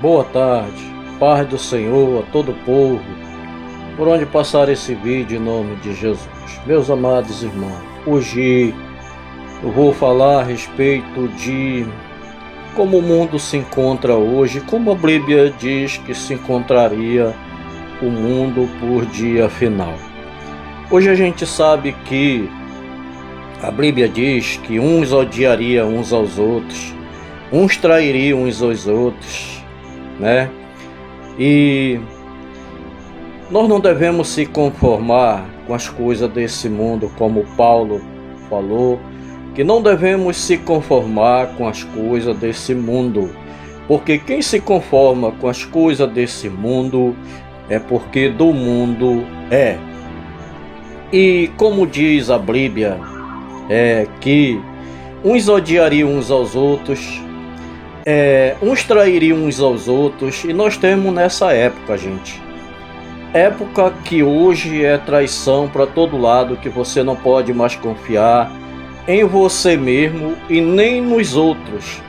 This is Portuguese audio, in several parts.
Boa tarde, paz do Senhor a todo o povo, por onde passar esse vídeo em nome de Jesus. Meus amados irmãos, hoje eu vou falar a respeito de como o mundo se encontra hoje, como a Bíblia diz que se encontraria o mundo por dia final. Hoje a gente sabe que a Bíblia diz que uns odiariam uns aos outros, uns trairiam uns aos outros, né? E nós não devemos se conformar com as coisas desse mundo, como Paulo falou, que não devemos se conformar com as coisas desse mundo, porque quem se conforma com as coisas desse mundo é porque do mundo é. E como diz a Bíblia, que uns odiariam uns aos outros, uns trairiam uns aos outros, e nós temos nessa época, gente. Época que hoje é traição para todo lado, que você não pode mais confiar em você mesmo e nem nos outros.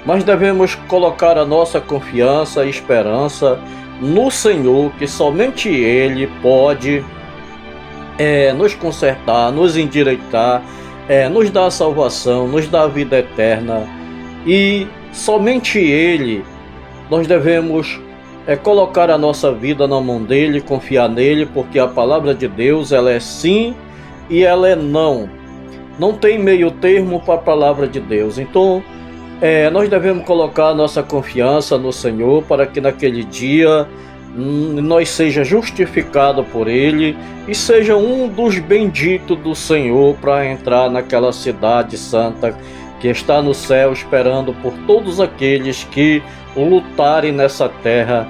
Mas devemos colocar a nossa confiança e esperança no Senhor, que somente Ele pode nos consertar, nos endireitar, nos dar salvação, nos dar vida eterna. E somente Ele, nós devemos colocar a nossa vida na mão dEle, confiar nele, porque a palavra de Deus, ela é sim e ela é não. Não tem meio termo para a palavra de Deus. Então, nós devemos colocar a nossa confiança no Senhor, para que naquele dia nós seja justificado por Ele e seja um dos benditos do Senhor para entrar naquela cidade santa que está no céu, esperando por todos aqueles que lutarem nessa terra,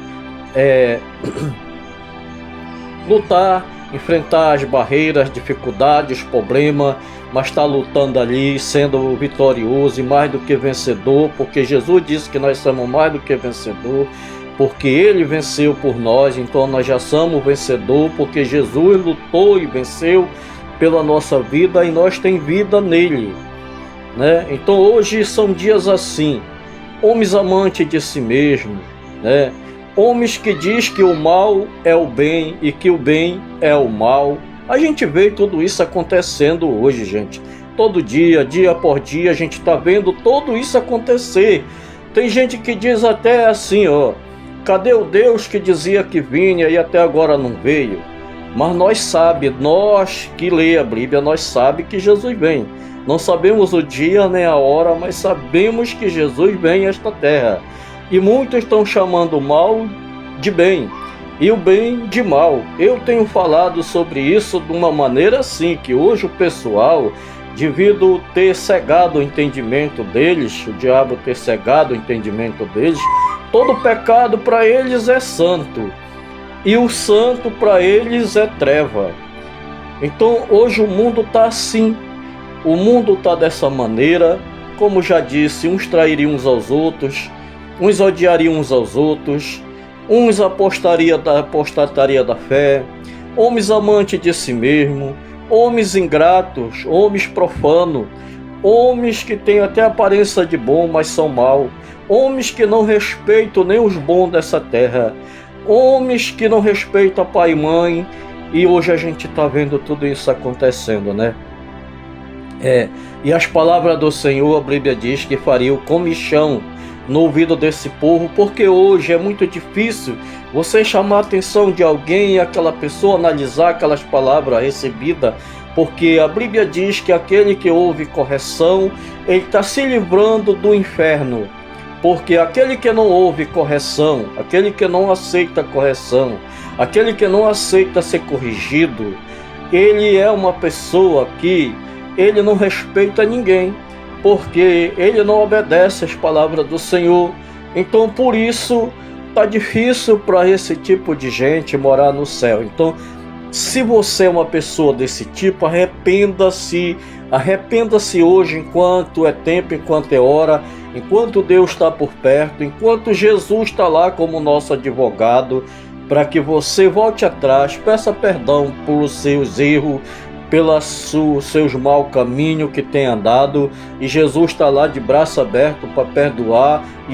lutar, enfrentar as barreiras, dificuldades, problemas, mas está lutando ali, sendo vitorioso e mais do que vencedor, porque Jesus disse que nós somos mais do que vencedor, porque Ele venceu por nós. Então nós já somos vencedor, porque Jesus lutou e venceu pela nossa vida, e nós temos vida nele, né? Então hoje são dias assim, homens amantes de si mesmo, né? Homens que diz que o mal é o bem e que o bem é o mal. A gente vê tudo isso acontecendo hoje, gente. Todo dia, dia por dia, a gente está vendo tudo isso acontecer. Tem gente que diz até assim, cadê o Deus que dizia que vinha e até agora não veio? Mas nós que lê a Bíblia, nós sabemos que Jesus vem. Não sabemos o dia nem a hora, mas sabemos que Jesus vem a esta terra. E muitos estão chamando o mal de bem e o bem de mal. Eu tenho falado sobre isso de uma maneira assim, que hoje o pessoal, devido ter cegado o entendimento deles, o diabo ter cegado o entendimento deles, todo pecado para eles é santo, e o santo para eles é treva. Então hoje o mundo está assim, o mundo está dessa maneira. Como já disse, uns trairiam uns aos outros, uns odiariam uns aos outros, uns apostatariam da fé, homens amantes de si mesmo, homens ingratos, homens profanos, homens que têm até aparência de bom, mas são mal, homens que não respeitam nem os bons dessa terra, homens que não respeitam pai e mãe. E hoje a gente está vendo tudo isso acontecendo, né? E as palavras do Senhor, a Bíblia diz que faria o comichão no ouvido desse povo, porque hoje é muito difícil você chamar a atenção de alguém e aquela pessoa analisar aquelas palavras recebidas, porque a Bíblia diz que aquele que ouve correção, ele está se livrando do inferno, porque aquele que não ouve correção, aquele que não aceita correção, aquele que não aceita ser corrigido, ele é uma pessoa que ele não respeita ninguém, porque ele não obedece às palavras do Senhor. Então por isso está difícil para esse tipo de gente morar no céu. Então, se você é uma pessoa desse tipo, arrependa-se hoje, enquanto é tempo, enquanto é hora, enquanto Deus está por perto, enquanto Jesus está lá como nosso advogado, para que você volte atrás, peça perdão por seus erros, pelos seus mau caminho que tem andado, e Jesus está lá de braço aberto para perdoar. E